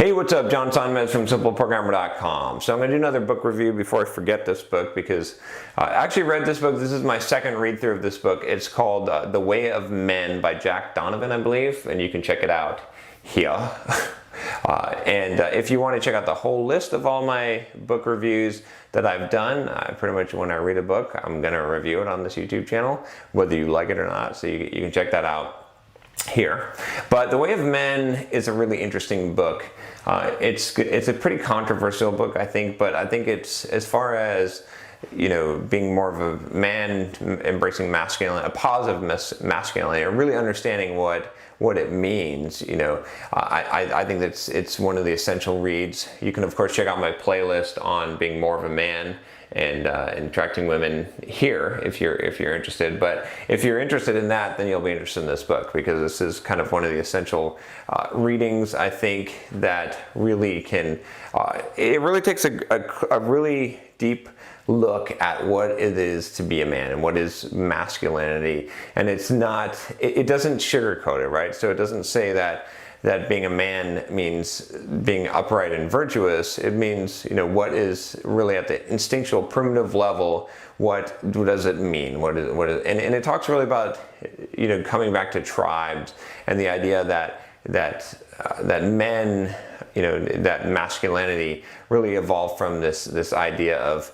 Hey, what's up? John Sonmez from SimpleProgrammer.com. So I'm going to do another book review before I forget this book because I actually read this book. This is my second read through of this book. It's called The Way of Men by Jack Donovan, I believe, and you can check it out here. If you want to check out the whole list of all my book reviews that I've done, pretty much when I read a book, I'm going to review it on this YouTube channel, whether you like it or not. So you can check that out here. But The Way of Men is a really interesting book. It's a pretty controversial book, I think, but I think it's, as far as, you know, being more of a man embracing masculinity, a positive masculinity, or really understanding what it means, you know, I think it's one of the essential reads. You can, of course, check out my playlist on being more of a man and attracting women here if you're interested. But if you're interested in that, then you'll be interested in this book, because this is kind of one of the essential readings, I think, that really can it really takes a really deep look at what it is to be a man and what is masculinity. And it's not, it doesn't sugarcoat it, right? So it doesn't say that being a man means being upright and virtuous. It means, you know, what is really at the instinctual, primitive level, what does it mean? And it talks really about, you know, coming back to tribes and the idea that men, you know, that masculinity really evolved from this idea of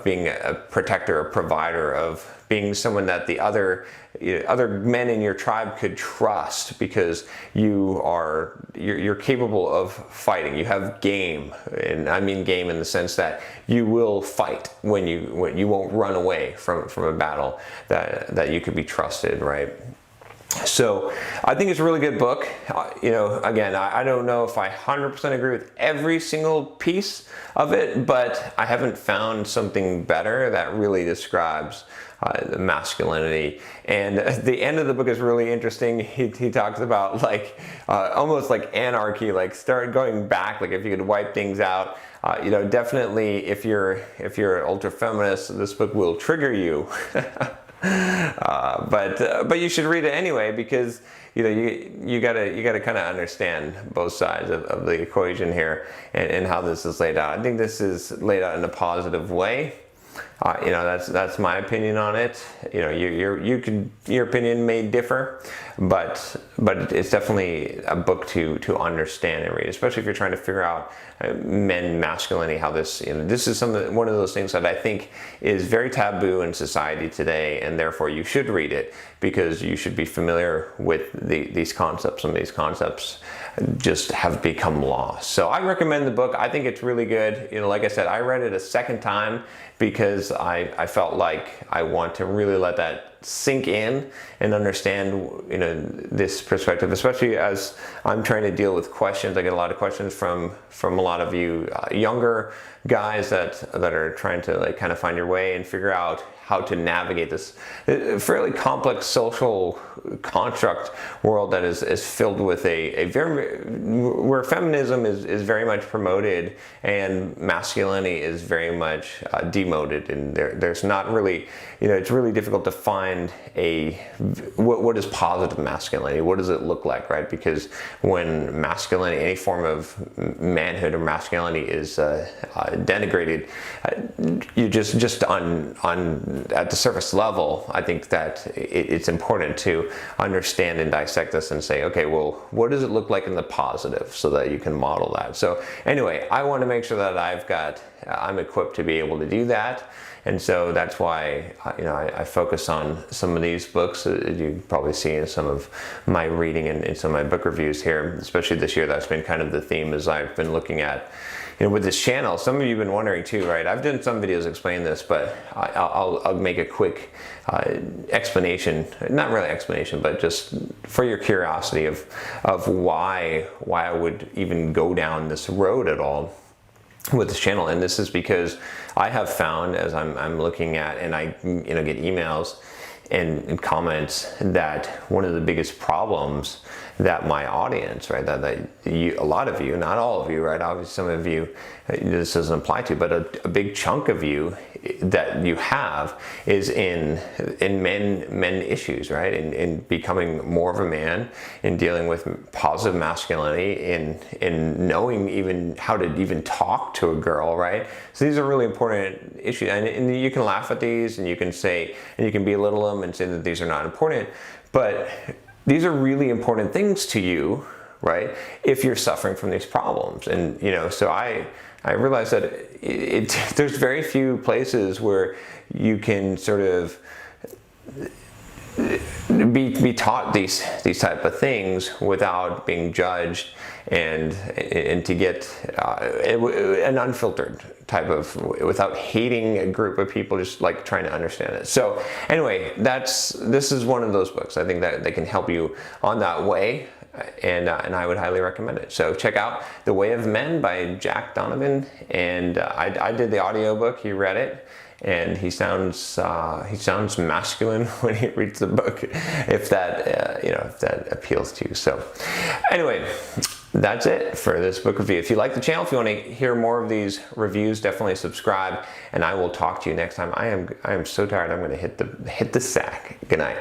being a protector, a provider, of being someone that the other men in your tribe could trust, because you're capable of fighting. You have game, and I mean game in the sense that you will fight when you won't run away from a battle, that you could be trusted, right? So I think it's a really good book. You know, again, I don't know if I 100% agree with every single piece of it, but I haven't found something better that really describes the masculinity. And the end of the book is really interesting. He talks about almost like anarchy, like start going back, like if you could wipe things out. You know, definitely if you're an ultra feminist, this book will trigger you. But you should read it anyway, because you know you gotta kind of understand both sides of the equation here, and how this is laid out. I think this is laid out in a positive way. You know, that's my opinion on it. You know, your opinion may differ, but it's definitely a book to understand and read, especially if you're trying to figure out men masculinity, how this, you know, this is one of those things that I think is very taboo in society today, and therefore you should read it, because you should be familiar with these concepts. Some of these concepts just have become lost. So I recommend the book. I think it's really good. You know, like I said, I read it a second time because I felt like I want to really let that sink in and understand, you know, this perspective, especially as I'm trying to deal with questions. I get a lot of questions from a lot of you younger guys that are trying to like kind of find your way and figure out how to navigate this fairly complex social construct world that is filled with where feminism is very much promoted and masculinity is very much demoted, and there's not really, you know, it's really difficult to find what is positive masculinity, what does it look like, right? Because when masculinity, any form of manhood or masculinity is denigrated, you just on at the surface level, I think that it's important to understand and dissect this and say, okay, well, what does it look like in the positive, so that you can model that. So anyway, I want to make sure that I'm equipped to be able to do that. And so that's why, you know, I focus on some of these books. You probably see in some of my reading and some of my book reviews here, especially this year. That's been kind of the theme as I've been looking at, you know, with this channel. Some of you have been wondering too, right? I've done some videos explaining this, but I'll make a quick explanation, not really explanation, but just for your curiosity of why I would even go down this road at all with this channel. And this is because I have found, as I'm looking at, and I, you know, get emails and comments, that one of the biggest problems that my audience, right, that you, a lot of you, not all of you, right, obviously some of you this doesn't apply to, but a big chunk of you that you have is in men issues, right, in becoming more of a man, in dealing with positive masculinity, in knowing even how to even talk to a girl, right? So these are really important issues, and you can laugh at these, and you can say, and you can belittle them and say that these are not important, but these are really important things to you, right, if you're suffering from these problems. And so I realized that there's very few places where you can sort of be taught these type of things without being judged, and to get an unfiltered type of, without hating a group of people, just like trying to understand it. So anyway, this is one of those books. I think that they can help you on that way, and I would highly recommend it. So check out The Way of Men by Jack Donovan, and I did the audiobook, he read it, and he sounds masculine when he reads the book, if that if that appeals to you. So anyway, that's it for this book review. If you like the channel, if you want to hear more of these reviews, definitely subscribe, and I will talk to you next time. I am so tired. I'm going to hit the sack. Good night.